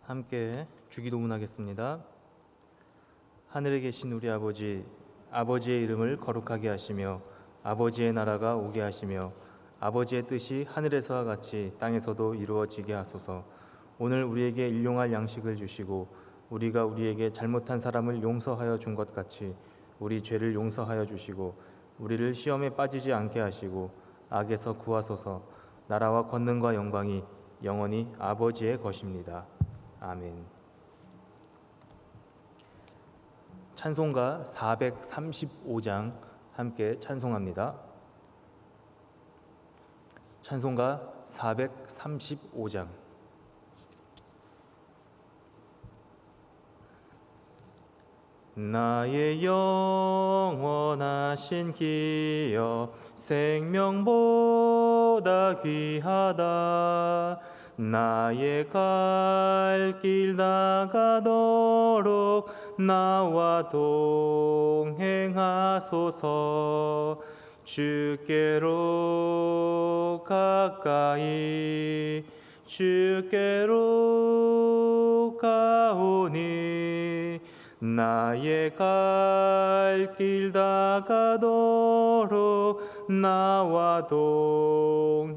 함께 주기도문하겠습니다. 하늘에 계신 우리 아버지, 아버지의 이름을 거룩하게 하시며 아버지의 나라가 오게 하시며 아버지의 뜻이 하늘에서와 같이 땅에서도 이루어지게 하소서. 오늘 우리에게 일용할 양식을 주시고 우리가 우리에게 잘못한 사람을 용서하여 준 것 같이 우리 죄를 용서하여 주시고 우리를 시험에 빠지지 않게 하시고 악에서 구하소서. 나라와 권능과 영광이 영원히 아버지의 것입니다. 아멘. 찬송가 435장 함께 찬송합니다. 찬송가 435장. 나의 영원하신 기여 생명보다 귀하다. 나의 갈 길 나가도록 나와 동행하소서. 주께로 가까이 주께로 가오니 나의 갈 길 나가도록 나와 동행하소서.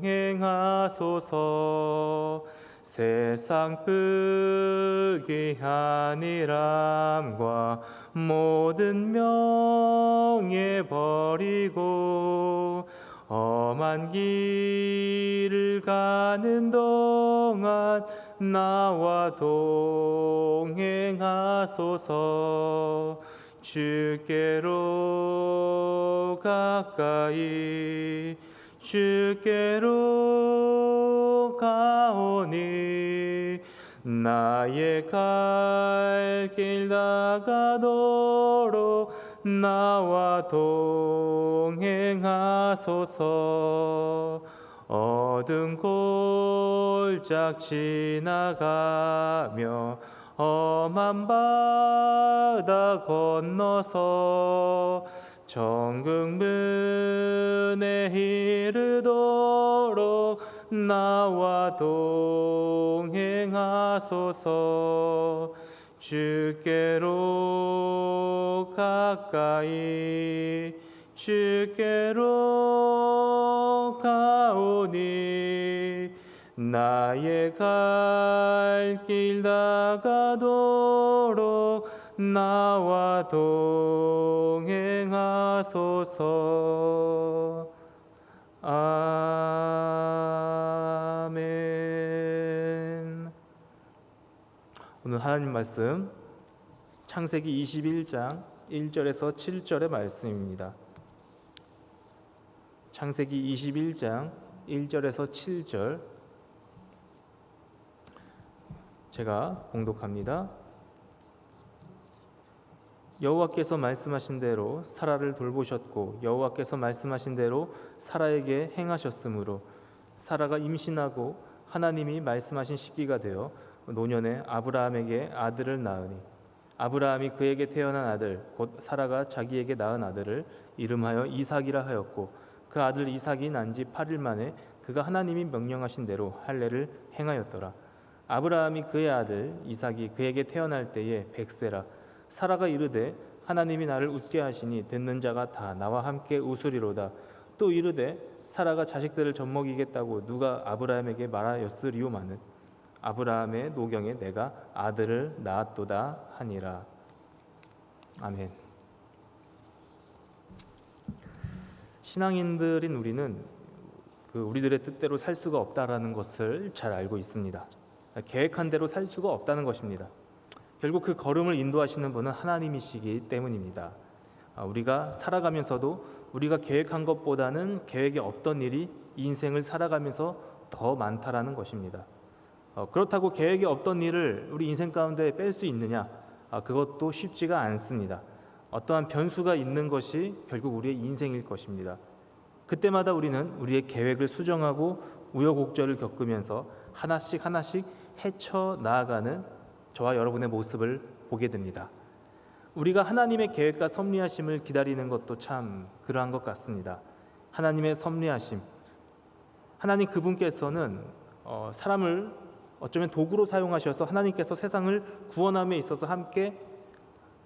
세상 부귀한 일함과 모든 명예 버리고 험한 길을 가는 동안 나와 동행하소서. 주께로 가까이 주께로 가오니 나의 갈 길 나가도록 나와 동행하소서. 어두운 골짝 지나가며 험한 바다 건너서 정금문에 이르도록 나와 동행하소서. 주께로 가까이 주께로 가오니 나의 갈 길 나가도록 나와 동행하소서. 아멘. 오늘 하나님 말씀 창세기 21장 1절에서 7절의 말씀입니다. 창세기 21장 1절에서 7절 제가 봉독합니다. 여호와께서 말씀하신 대로 사라를 돌보셨고 여호와께서 말씀하신 대로 사라에게 행하셨으므로 사라가 임신하고 하나님이 말씀하신 시기가 되어 노년에 아브라함에게 아들을 낳으니 아브라함이 그에게 태어난 아들 곧 사라가 자기에게 낳은 아들을 이름하여 이삭이라 하였고 그 아들 이삭이 난 지 8일 만에 그가 하나님이 명령하신 대로 할례를 행하였더라. 아브라함이 그의 아들 이삭이 그에게 태어날 때에 100세라. 사라가 이르되 하나님이 나를 웃게 하시니 듣는 자가 다 나와 함께 웃으리로다. 또 이르되 사라가 자식들을 젖먹이겠다고 누가 아브라함에게 말하였으리오마는 아브라함의 노경에 내가 아들을 낳았도다 하니라. 아멘. 신앙인들인 우리는 우리들의 뜻대로 살 수가 없다라는 것을 잘 알고 있습니다. 계획한 대로 살 수가 없다는 것입니다. 결국 그 걸음을 인도하시는 분은 하나님이시기 때문입니다. 우리가 살아가면서도 우리가 계획한 것보다는 계획에 없던 일이 인생을 살아가면서 더 많다라는 것입니다. 그렇다고 계획에 없던 일을 우리 인생 가운데 뺄 수 있느냐? 그것도 쉽지가 않습니다. 어떠한 변수가 있는 것이 결국 우리의 인생일 것입니다. 그때마다 우리는 우리의 계획을 수정하고 우여곡절을 겪으면서 하나씩 헤쳐나아가는 저와 여러분의 모습을 보게 됩니다. 우리가 하나님의 계획과 섭리하심을 기다리는 것도 참 그러한 것 같습니다. 하나님의 섭리하심, 하나님 그분께서는 사람을 어쩌면 도구로 사용하셔서 하나님께서 세상을 구원함에 있어서 함께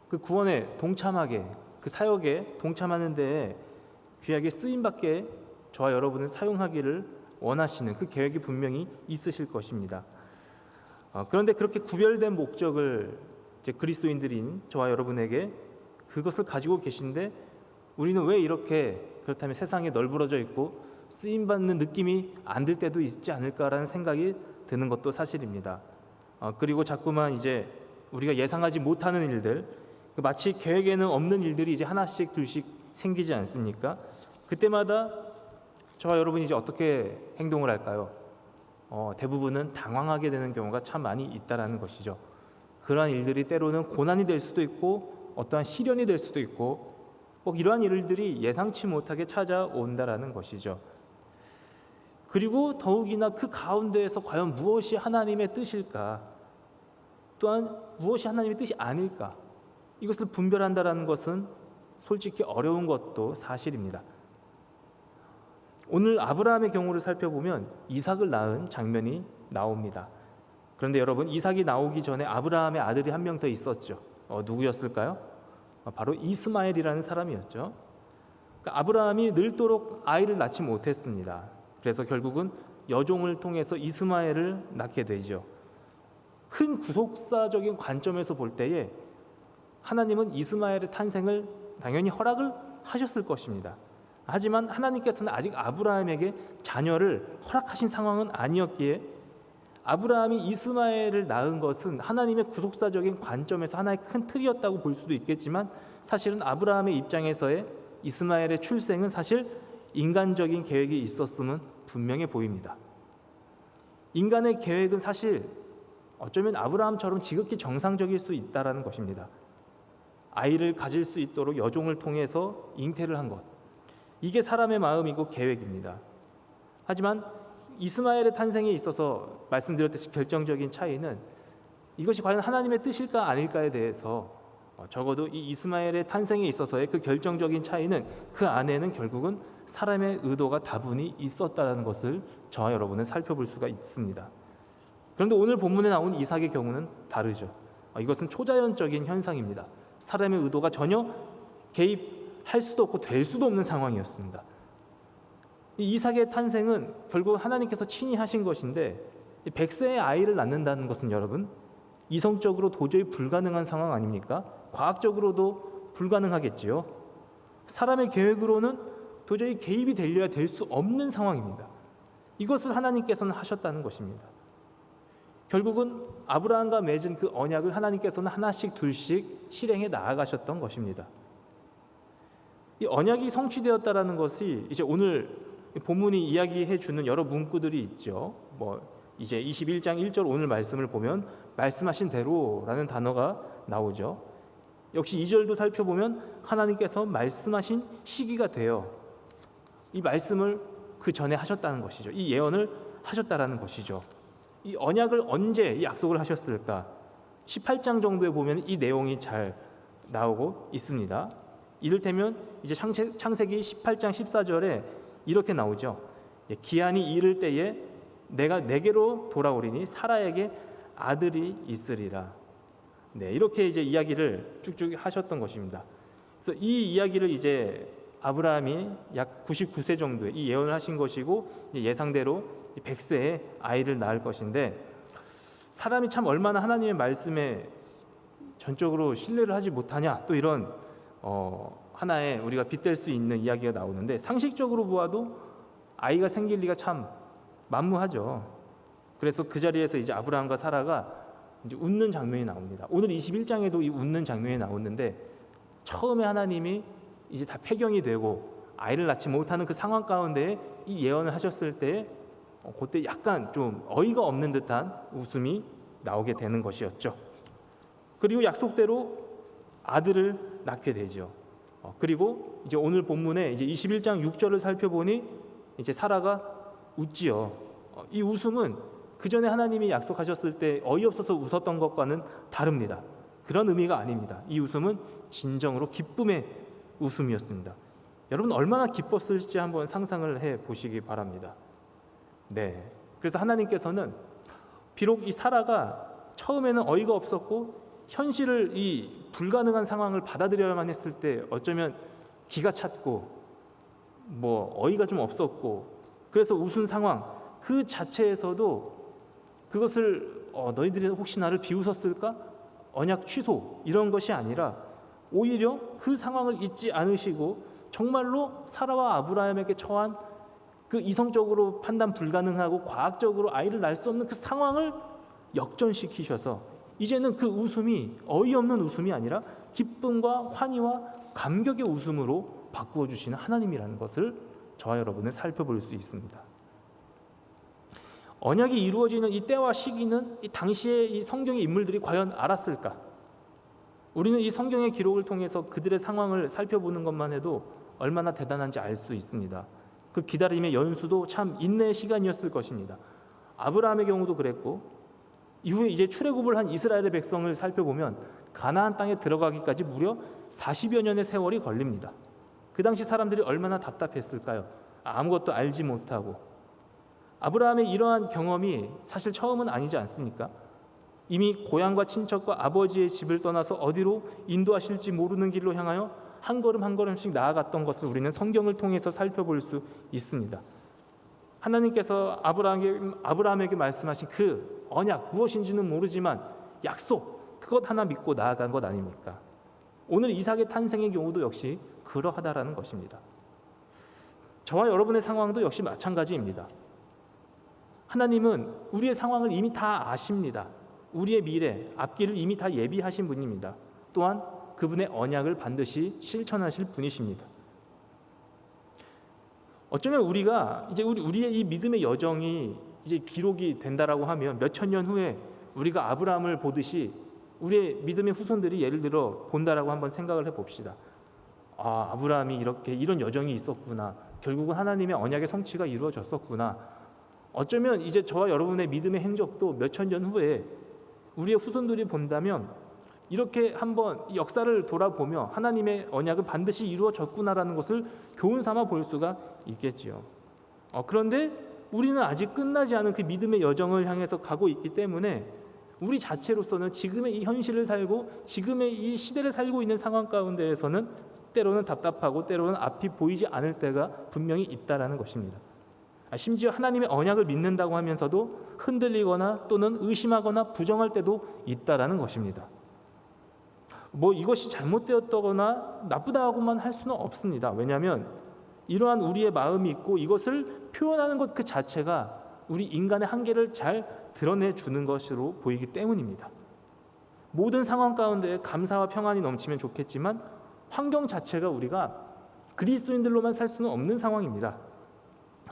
그 구원에 동참하게, 그 사역에 동참하는 데에 귀하게 쓰임받게 저와 여러분을 사용하기를 원하시는 그 계획이 분명히 있으실 것입니다. 그런데 그렇게 구별된 목적을 이제 그리스도인들인 저와 여러분에게 그것을 가지고 계신데 우리는 왜 이렇게 그렇다면 세상에 널브러져 있고 쓰임받는 느낌이 안 들 때도 있지 않을까라는 생각이 드는 것도 사실입니다. 그리고 자꾸만 이제 우리가 예상하지 못하는 일들, 마치 계획에는 없는 일들이 이제 하나씩 둘씩 생기지 않습니까? 그때마다 저와 여러분이 이제 어떻게 행동을 할까요? 대부분은 당황하게 되는 경우가 참 많이 있다라는 것이죠. 그러한 일들이 때로는 고난이 될 수도 있고 어떠한 시련이 될 수도 있고 꼭 이러한 일들이 예상치 못하게 찾아온다라는 것이죠. 그리고 더욱이나 그 가운데에서 과연 무엇이 하나님의 뜻일까? 또한 무엇이 하나님의 뜻이 아닐까? 이것을 분별한다라는 것은 솔직히 어려운 것도 사실입니다. 오늘 아브라함의 경우를 살펴보면 이삭을 낳은 장면이 나옵니다. 그런데 여러분, 이삭이 나오기 전에 아브라함의 아들이 한 명 더 있었죠. 누구였을까요? 바로 이스마엘이라는 사람이었죠. 그러니까 아브라함이 늘도록 아이를 낳지 못했습니다. 그래서 결국은 여종을 통해서 이스마엘을 낳게 되죠. 큰 구속사적인 관점에서 볼 때에 하나님은 이스마엘의 탄생을 당연히 허락을 하셨을 것입니다. 하지만 하나님께서는 아직 아브라함에게 자녀를 허락하신 상황은 아니었기에 아브라함이 이스마엘을 낳은 것은 하나님의 구속사적인 관점에서 하나의 큰 틀이었다고 볼 수도 있겠지만 사실은 아브라함의 입장에서의 이스마엘의 출생은 사실 인간적인 계획이 있었음은 분명해 보입니다. 인간의 계획은 사실 어쩌면 아브라함처럼 지극히 정상적일 수 있다라는 것입니다. 아이를 가질 수 있도록 여종을 통해서 잉태를 한 것, 이게 사람의 마음이고 계획입니다. 하지만 이스마엘의 탄생에 있어서 말씀드렸듯이 결정적인 차이는 이것이 과연 하나님의 뜻일까 아닐까에 대해서 적어도 이 이스마엘의 탄생에 있어서의 그 결정적인 차이는 그 안에는 결국은 사람의 의도가 다분히 있었다는 것을 저와 여러분은 살펴볼 수가 있습니다. 그런데 오늘 본문에 나온 이삭의 경우는 다르죠. 이것은 초자연적인 현상입니다. 사람의 의도가 전혀 개입할 수도 없고 될 수도 없는 상황이었습니다. 이 이삭의 탄생은 결국 하나님께서 친히 하신 것인데 100세의 아이를 낳는다는 것은 여러분 이성적으로 도저히 불가능한 상황 아닙니까? 과학적으로도 불가능하겠지요. 사람의 계획으로는 도저히 개입이 되려야 될 수 없는 상황입니다. 이것을 하나님께서는 하셨다는 것입니다. 결국은 아브라함과 맺은 그 언약을 하나님께서는 하나씩 둘씩 실행해 나아가셨던 것입니다. 이 언약이 성취되었다라는 것이 이제 오늘 본문이 이야기해 주는 여러 문구들이 있죠. 이제 21장 1절 오늘 말씀을 보면 말씀하신 대로라는 단어가 나오죠. 역시 2절도 살펴보면 하나님께서 말씀하신 시기가 되어 이 말씀을 그 전에 하셨다는 것이죠. 이 예언을 하셨다라는 것이죠. 이 언약을 언제 약속을 하셨을까? 18장 정도에 보면 이 내용이 잘 나오고 있습니다. 이를테면 이제 창세기 18장 14절에 이렇게 나오죠. 기한이 이를 때에 내가 내게로 돌아오리니 사라에게 아들이 있으리라. 이렇게 이제 이야기를 쭉쭉 하셨던 것입니다. 그래서 이 이야기를 이제 아브라함이 약 99세 정도에 이 예언을 하신 것이고 예상대로 100세에 아이를 낳을 것인데 사람이 참 얼마나 하나님의 말씀에 전적으로 신뢰를 하지 못하냐 또 이런 하나의 우리가 빗댈 수 있는 이야기가 나오는데 상식적으로 보아도 아이가 생길 리가 참 만무하죠. 그래서 그 자리에서 이제 아브라함과 사라가 이제 웃는 장면이 나옵니다. 오늘 21장에도 이 웃는 장면이 나오는데 처음에 하나님이 이제 다 폐경이 되고 아이를 낳지 못하는 그 상황 가운데 이 예언을 하셨을 때 그때 약간 좀 어이가 없는 듯한 웃음이 나오게 되는 것이었죠. 그리고 약속대로 아들을 낳게 되죠. 그리고 이제 오늘 본문에 이제 21장 6절을 살펴보니 이제 사라가 웃지요. 이 웃음은 그 전에 하나님이 약속하셨을 때 어이없어서 웃었던 것과는 다릅니다. 그런 의미가 아닙니다. 이 웃음은 진정으로 기쁨의 웃음이었습니다. 여러분 얼마나 기뻤을지 한번 상상을 해 보시기 바랍니다. 그래서 하나님께서는 비록 이 사라가 처음에는 어이가 없었고 현실을 이 불가능한 상황을 받아들여야만 했을 때 어쩌면 기가 찼고 어이가 좀 없었고 그래서 웃은 상황 그 자체에서도 그것을 너희들이 혹시 나를 비웃었을까? 언약 취소 이런 것이 아니라 오히려 그 상황을 잊지 않으시고 정말로 사라와 아브라함에게 처한 그 이성적으로 판단 불가능하고 과학적으로 아이를 낳을 수 없는 그 상황을 역전시키셔서 이제는 그 웃음이 어이없는 웃음이 아니라 기쁨과 환희와 감격의 웃음으로 바꾸어 주시는 하나님이라는 것을 저와 여러분은 살펴볼 수 있습니다. 언약이 이루어지는 이 때와 시기는 이 당시의 이 성경의 인물들이 과연 알았을까? 우리는 이 성경의 기록을 통해서 그들의 상황을 살펴보는 것만 해도 얼마나 대단한지 알 수 있습니다. 그 기다림의 연수도 참 인내의 시간이었을 것입니다. 아브라함의 경우도 그랬고 이후에 이제 출애굽을 한 이스라엘의 백성을 살펴보면 가나안 땅에 들어가기까지 무려 40여 년의 세월이 걸립니다. 그 당시 사람들이 얼마나 답답했을까요? 아무것도 알지 못하고 아브라함의 이러한 경험이 사실 처음은 아니지 않습니까? 이미 고향과 친척과 아버지의 집을 떠나서 어디로 인도하실지 모르는 길로 향하여 한 걸음 한 걸음씩 나아갔던 것을 우리는 성경을 통해서 살펴볼 수 있습니다. 하나님께서 아브라함에게 말씀하신 그 언약 무엇인지는 모르지만 약속 그것 하나 믿고 나아간 것 아닙니까? 오늘 이삭의 탄생의 경우도 역시 그러하다라는 것입니다. 저와 여러분의 상황도 역시 마찬가지입니다. 하나님은 우리의 상황을 이미 다 아십니다. 우리의 미래, 앞길을 이미 다 예비하신 분입니다. 또한 그분의 언약을 반드시 실천하실 분이십니다. 어쩌면 우리가 이제 우리의 이 믿음의 여정이 이제 기록이 된다라고 하면 몇천 년 후에 우리가 아브라함을 보듯이 우리의 믿음의 후손들이 예를 들어 본다라고 한번 생각을 해봅시다. 아브라함이 이런 여정이 있었구나. 결국은 하나님의 언약의 성취가 이루어졌었구나. 어쩌면 이제 저와 여러분의 믿음의 행적도 몇천 년 후에 우리의 후손들이 본다면 이렇게 한번 역사를 돌아보며 하나님의 언약은 반드시 이루어졌구나라는 것을 교훈 삼아 볼 수가 있겠지요. 그런데 우리는 아직 끝나지 않은 그 믿음의 여정을 향해서 가고 있기 때문에 우리 자체로서는 지금의 이 현실을 살고 지금의 이 시대를 살고 있는 상황 가운데에서는 때로는 답답하고 때로는 앞이 보이지 않을 때가 분명히 있다라는 것입니다. 심지어 하나님의 언약을 믿는다고 하면서도 흔들리거나 또는 의심하거나 부정할 때도 있다라는 것입니다. 이것이 잘못되었다거나 나쁘다고만 할 수는 없습니다. 왜냐하면 이러한 우리의 마음이 있고 이것을 표현하는 것 그 자체가 우리 인간의 한계를 잘 드러내주는 것으로 보이기 때문입니다. 모든 상황 가운데 감사와 평안이 넘치면 좋겠지만 환경 자체가 우리가 그리스도인들로만 살 수는 없는 상황입니다.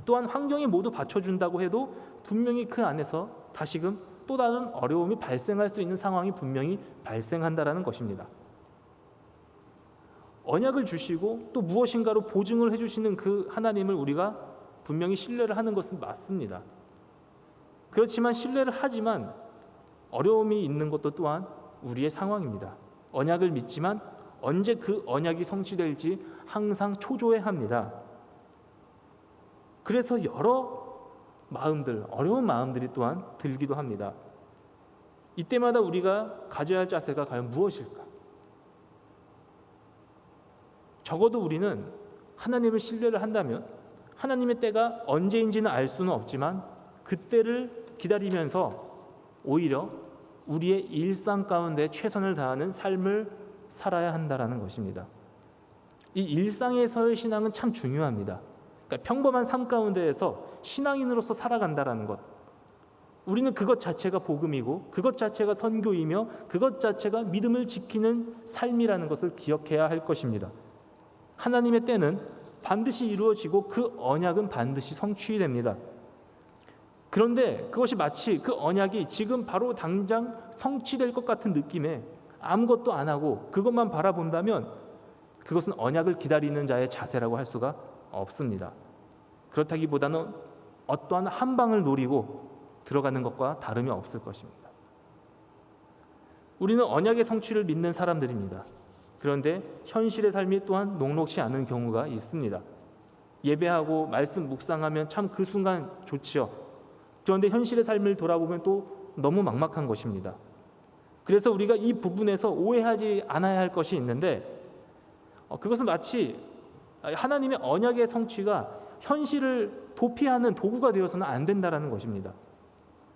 또한 환경이 모두 받쳐준다고 해도 분명히 그 안에서 다시금 또 다른 어려움이 발생할 수 있는 상황이 분명히 발생한다라는 것입니다. 언약을 주시고 또 무엇인가로 보증을 해주시는 그 하나님을 우리가 분명히 신뢰를 하는 것은 맞습니다. 그렇지만 신뢰를 하지만 어려움이 있는 것도 또한 우리의 상황입니다. 언약을 믿지만 언제 그 언약이 성취될지 항상 초조해합니다. 그래서 여러 어려운 마음들이 또한 들기도 합니다. 이때마다 우리가 가져야 할 자세가 과연 무엇일까? 적어도 우리는 하나님을 신뢰를 한다면 하나님의 때가 언제인지는 알 수는 없지만 그때를 기다리면서 오히려 우리의 일상 가운데 최선을 다하는 삶을 살아야 한다라는 것입니다. 이 일상에서의 신앙은 참 중요합니다. 그러니까 평범한 삶 가운데에서 신앙인으로서 살아간다라는 것, 우리는 그것 자체가 복음이고 그것 자체가 선교이며 그것 자체가 믿음을 지키는 삶이라는 것을 기억해야 할 것입니다. 하나님의 때는 반드시 이루어지고 그 언약은 반드시 성취됩니다. 그런데 그것이 마치 그 언약이 지금 바로 당장 성취될 것 같은 느낌에 아무것도 안 하고 그것만 바라본다면 그것은 언약을 기다리는 자의 자세라고 할 수가 없습니다. 그렇다기보다는 어떠한 한 방을 노리고 들어가는 것과 다름이 없을 것입니다. 우리는 언약의 성취를 믿는 사람들입니다. 그런데 현실의 삶이 또한 녹록지 않은 경우가 있습니다. 예배하고 말씀 묵상하면 참 그 순간 좋지요. 그런데 현실의 삶을 돌아보면 또 너무 막막한 것입니다. 그래서 우리가 이 부분에서 오해하지 않아야 할 것이 있는데, 그것은 마치 하나님의 언약의 성취가 현실을 도피하는 도구가 되어서는 안 된다는 것입니다.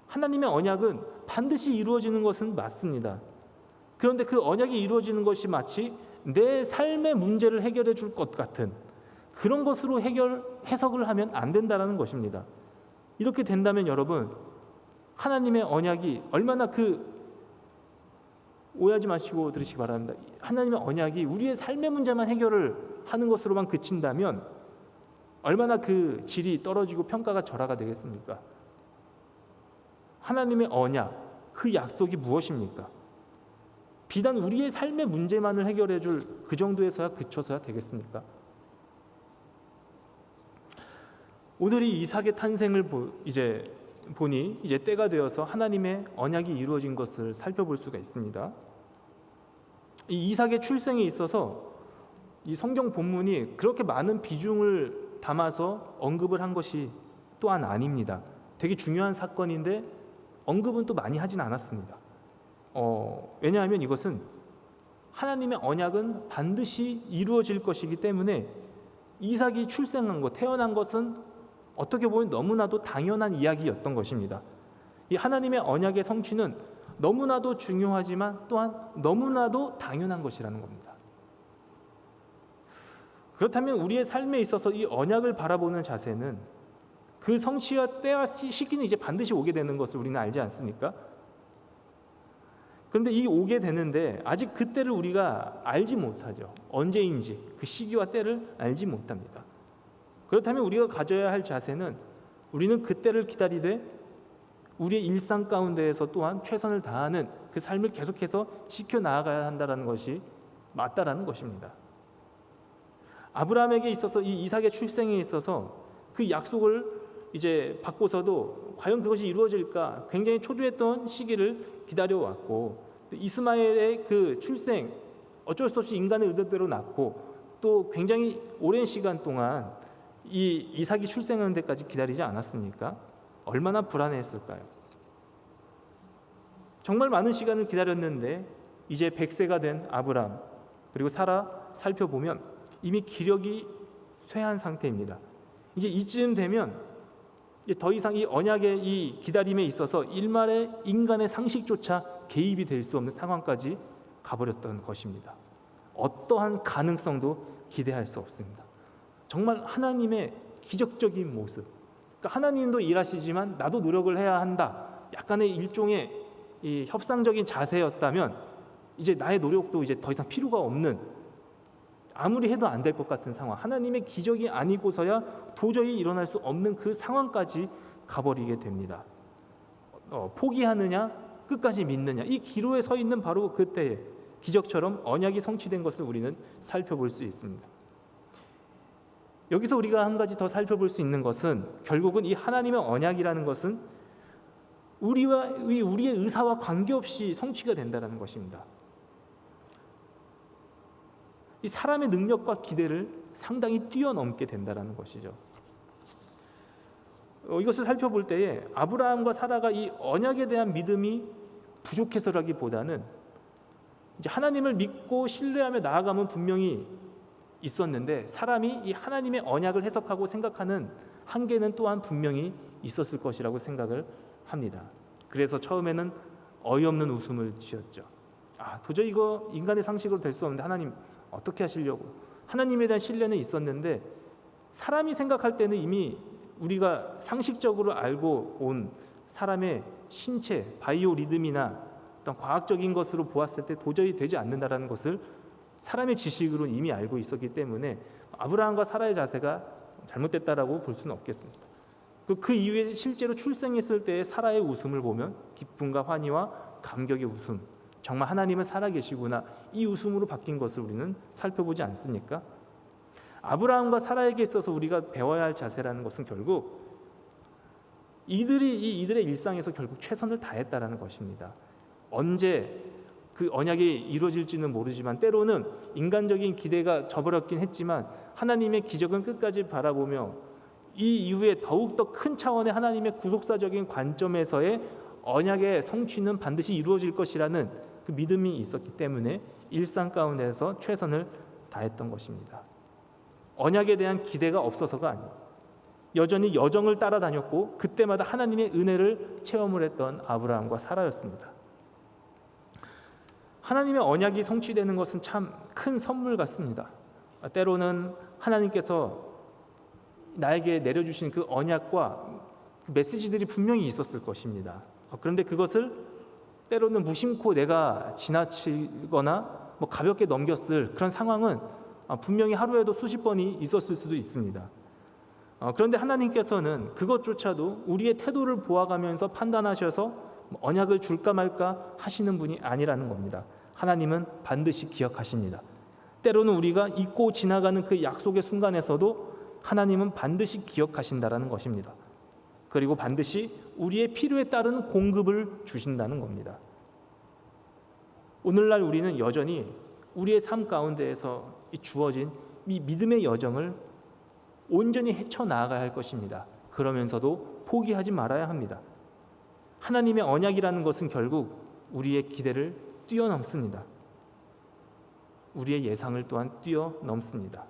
하나님의 언약은 반드시 이루어지는 것은 맞습니다. 그런데 그 언약이 이루어지는 것이 마치 내 삶의 문제를 해결해 줄 것 같은 그런 것으로 해석을 하면 안 된다는 것입니다. 이렇게 된다면 여러분, 하나님의 언약이 얼마나 오해하지 마시고 들으시기 바랍니다. 하나님의 언약이 우리의 삶의 문제만 해결을 하는 것으로만 그친다면 얼마나 그 질이 떨어지고 평가가 절하가 되겠습니까? 하나님의 언약, 그 약속이 무엇입니까? 비단 우리의 삶의 문제만을 해결해 줄 그 정도에서야 그쳐서야 되겠습니까? 오늘 이 이삭의 탄생을 보니 이제 때가 되어서 하나님의 언약이 이루어진 것을 살펴볼 수가 있습니다. 이 이삭의 출생에 있어서 이 성경 본문이 그렇게 많은 비중을 담아서 언급을 한 것이 또한 아닙니다. 되게 중요한 사건인데 언급은 또 많이 하진 않았습니다. 왜냐하면 이것은 하나님의 언약은 반드시 이루어질 것이기 때문에 이삭이 출생한 것, 태어난 것은 어떻게 보면 너무나도 당연한 이야기였던 것입니다. 이 하나님의 언약의 성취는 너무나도 중요하지만 또한 너무나도 당연한 것이라는 겁니다. 그렇다면 우리의 삶에 있어서 이 언약을 바라보는 자세는 그 성취와 때와 시기는 이제 반드시 오게 되는 것을 우리는 알지 않습니까? 그런데 이 오게 되는데 아직 그 때를 우리가 알지 못하죠. 언제인지 그 시기와 때를 알지 못합니다. 그렇다면 우리가 가져야 할 자세는 우리는 그 때를 기다리되 우리의 일상 가운데에서 또한 최선을 다하는 그 삶을 계속해서 지켜나가야 한다는 것이 맞다라는 것입니다. 아브라함에게 있어서 이 이삭의 출생에 있어서 그 약속을 이제 받고서도 과연 그것이 이루어질까 굉장히 초조했던 시기를 기다려왔고, 이스마엘의 그 출생 어쩔 수 없이 인간의 의도대로 낳고 또 굉장히 오랜 시간 동안 이 이삭이 출생하는 데까지 기다리지 않았습니까? 얼마나 불안했을까요? 정말 많은 시간을 기다렸는데 이제 100세가 된 아브라함 그리고 사라 살펴보면 이미 기력이 쇠한 상태입니다. 이제 이쯤 되면 더 이상 이 언약의 이 기다림에 있어서 일말의 인간의 상식조차 개입이 될 수 없는 상황까지 가버렸던 것입니다. 어떠한 가능성도 기대할 수 없습니다. 정말 하나님의 기적적인 모습. 그러니까 하나님도 일하시지만 나도 노력을 해야 한다. 약간의 일종의 이 협상적인 자세였다면 이제 나의 노력도 이제 더 이상 필요가 없는, 아무리 해도 안 될 것 같은 상황, 하나님의 기적이 아니고서야 도저히 일어날 수 없는 그 상황까지 가버리게 됩니다. 포기하느냐 끝까지 믿느냐, 이 기로에 서 있는 바로 그때에 기적처럼 언약이 성취된 것을 우리는 살펴볼 수 있습니다. 여기서 우리가 한 가지 더 살펴볼 수 있는 것은 결국은 이 하나님의 언약이라는 것은 우리의 의사와 관계없이 성취가 된다는 것입니다. 이 사람의 능력과 기대를 상당히 뛰어넘게 된다는 것이죠. 이것을 살펴볼 때에 아브라함과 사라가 이 언약에 대한 믿음이 부족해서라기보다는 이제 하나님을 믿고 신뢰하며 나아가면 분명히 있었는데 사람이 이 하나님의 언약을 해석하고 생각하는 한계는 또한 분명히 있었을 것이라고 생각을 합니다. 그래서 처음에는 어이없는 웃음을 지었죠. 도저히 이거 인간의 상식으로 될 수 없는데 하나님 어떻게 하시려고. 하나님에 대한 신뢰는 있었는데 사람이 생각할 때는 이미 우리가 상식적으로 알고 온 사람의 신체, 바이오 리듬이나 어떤 과학적인 것으로 보았을 때 도저히 되지 않는다라는 것을 사람의 지식으로 이미 알고 있었기 때문에 아브라함과 사라의 자세가 잘못됐다라고 볼 수는 없겠습니다. 그 이후에 실제로 출생했을 때의 사라의 웃음을 보면 기쁨과 환희와 감격의 웃음, 정말 하나님은 살아계시구나, 이 웃음으로 바뀐 것을 우리는 살펴보지 않습니까? 아브라함과 사라에게 있어서 우리가 배워야 할 자세라는 것은 결국 이들의 일상에서 결국 최선을 다했다라는 것입니다. 언제 그 언약이 이루어질지는 모르지만 때로는 인간적인 기대가 저버렸긴 했지만 하나님의 기적은 끝까지 바라보며 이 이후에 더욱더 큰 차원의 하나님의 구속사적인 관점에서의 언약의 성취는 반드시 이루어질 것이라는 그 믿음이 있었기 때문에 일상 가운데서 최선을 다했던 것입니다. 언약에 대한 기대가 없어서가 아니에요. 여전히 여정을 따라다녔고 그때마다 하나님의 은혜를 체험을 했던 아브라함과 사라였습니다. 하나님의 언약이 성취되는 것은 참 큰 선물 같습니다. 때로는 하나님께서 나에게 내려주신 그 언약과 그 메시지들이 분명히 있었을 것입니다. 그런데 그것을 때로는 무심코 내가 지나치거나 가볍게 넘겼을 그런 상황은 분명히 하루에도 수십 번이 있었을 수도 있습니다. 그런데 하나님께서는 그것조차도 우리의 태도를 보아가면서 판단하셔서 언약을 줄까 말까 하시는 분이 아니라는 겁니다. 하나님은 반드시 기억하십니다. 때로는 우리가 잊고 지나가는 그 약속의 순간에서도 하나님은 반드시 기억하신다라는 것입니다. 그리고 반드시 우리의 필요에 따른 공급을 주신다는 겁니다. 오늘날 우리는 여전히 우리의 삶 가운데에서 주어진 이 믿음의 여정을 온전히 헤쳐나가야 할 것입니다. 그러면서도 포기하지 말아야 합니다. 하나님의 언약이라는 것은 결국 우리의 기대를 뛰어넘습니다. 우리의 예상을 또한 뛰어넘습니다.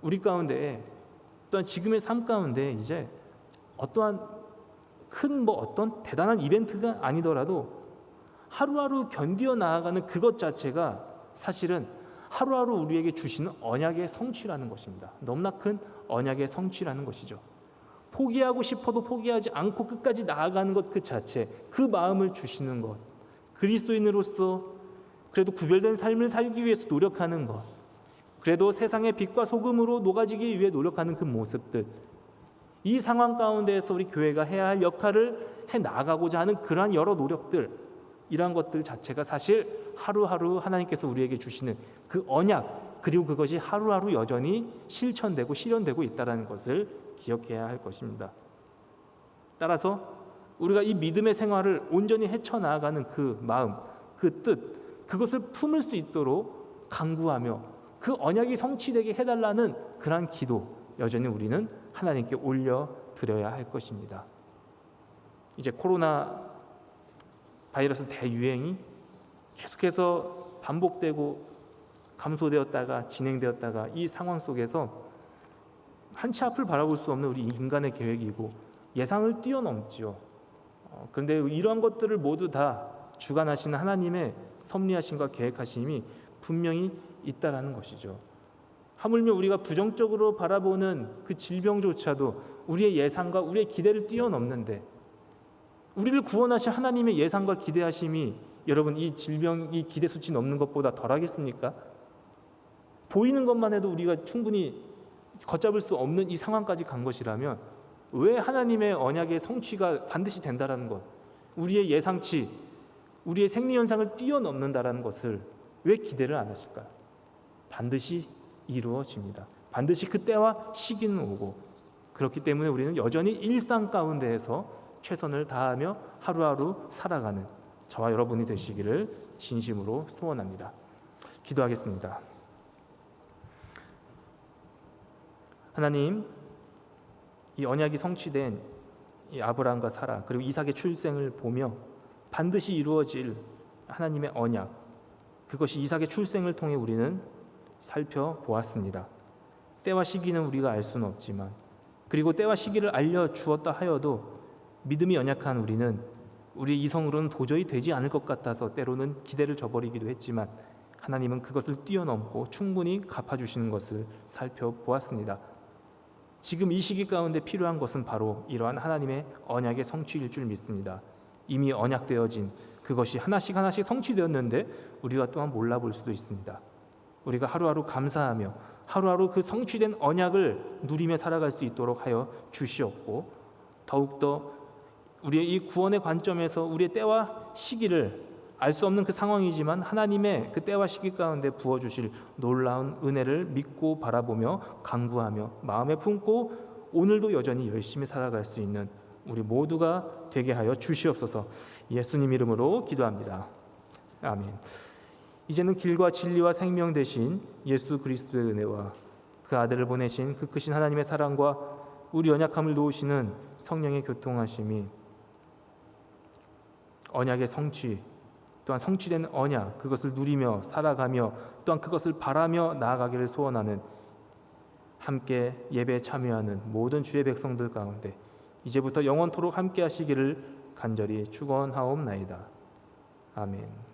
우리 가운데 또한 지금의 삶 가운데 이제 어떠한 큰 어떤 대단한 이벤트가 아니더라도 하루하루 견디어 나아가는 그것 자체가 사실은 하루하루 우리에게 주시는 언약의 성취라는 것입니다. 너무나 큰 언약의 성취라는 것이죠. 포기하고 싶어도 포기하지 않고 끝까지 나아가는 것 그 자체, 그 마음을 주시는 것, 그리스도인으로서 그래도 구별된 삶을 살기 위해서 노력하는 것, 그래도 세상의 빛과 소금으로 녹아지기 위해 노력하는 그 모습들, 이 상황 가운데에서 우리 교회가 해야 할 역할을 해 나가고자 하는 그러한 여러 노력들, 이러한 것들 자체가 사실 하루하루 하나님께서 우리에게 주시는 그 언약, 그리고 그것이 하루하루 여전히 실천되고 실현되고 있다는 것을 기억해야 할 것입니다. 따라서 우리가 이 믿음의 생활을 온전히 헤쳐나가는 그 마음, 그 뜻, 그것을 품을 수 있도록 간구하며 그 언약이 성취되게 해달라는 그러한 기도, 여전히 우리는 하나님께 올려드려야 할 것입니다. 이제 코로나 바이러스 대유행이 계속해서 반복되고 감소되었다가 진행되었다가 이 상황 속에서 한치 앞을 바라볼 수 없는 우리 인간의 계획이고 예상을 뛰어넘지요. 그런데 이러한 것들을 모두 다 주관하시는 하나님의 섭리하심과 계획하심이 분명히 있다라는 것이죠. 하물며 우리가 부정적으로 바라보는 그 질병조차도 우리의 예상과 우리의 기대를 뛰어넘는데 우리를 구원하신 하나님의 예상과 기대하심이 여러분 이 질병이 기대 수치 넘는 것보다 덜하겠습니까? 보이는 것만 해도 우리가 충분히 걷잡을 수 없는 이 상황까지 간 것이라면 왜 하나님의 언약의 성취가 반드시 된다라는 것, 우리의 예상치, 우리의 생리현상을 뛰어넘는다라는 것을 왜 기대를 안 하실까요? 반드시 이루어집니다. 반드시 그때와 시기는 오고, 그렇기 때문에 우리는 여전히 일상 가운데에서 최선을 다하며 하루하루 살아가는 저와 여러분이 되시기를 진심으로 소원합니다. 기도하겠습니다. 하나님, 이 언약이 성취된 이 아브라함과 사라 그리고 이삭의 출생을 보며 반드시 이루어질 하나님의 언약, 그것이 이삭의 출생을 통해 우리는 살펴보았습니다. 때와 시기는 우리가 알 수는 없지만, 그리고 때와 시기를 알려주었다 하여도 믿음이 연약한 우리는 우리의 이성으로는 도저히 되지 않을 것 같아서 때로는 기대를 저버리기도 했지만 하나님은 그것을 뛰어넘고 충분히 갚아주시는 것을 살펴보았습니다. 지금 이 시기 가운데 필요한 것은 바로 이러한 하나님의 언약의 성취일 줄 믿습니다. 이미 언약되어진 그것이 하나씩 하나씩 성취되었는데 우리가 또한 몰라볼 수도 있습니다. 우리가 하루하루 감사하며 하루하루 그 성취된 언약을 누리며 살아갈 수 있도록 하여 주시옵고, 더욱더 우리의 이 구원의 관점에서 우리의 때와 시기를 알 수 없는 그 상황이지만 하나님의 그 때와 시기 가운데 부어주실 놀라운 은혜를 믿고 바라보며 간구하며 마음에 품고 오늘도 여전히 열심히 살아갈 수 있는 우리 모두가 되게 하여 주시옵소서. 예수님 이름으로 기도합니다. 아멘. 이제는 길과 진리와 생명 되신 예수 그리스도의 은혜와 그 아들을 보내신 그 크신 하나님의 사랑과 우리 연약함을 도우시는 성령의 교통하심이 언약의 성취, 또한 성취된 언약, 그것을 누리며 살아가며 또한 그것을 바라며 나아가기를 소원하는, 함께 예배에 참여하는 모든 주의 백성들 가운데 이제부터 영원토록 함께 하시기를 간절히 축원하옵나이다. 아멘.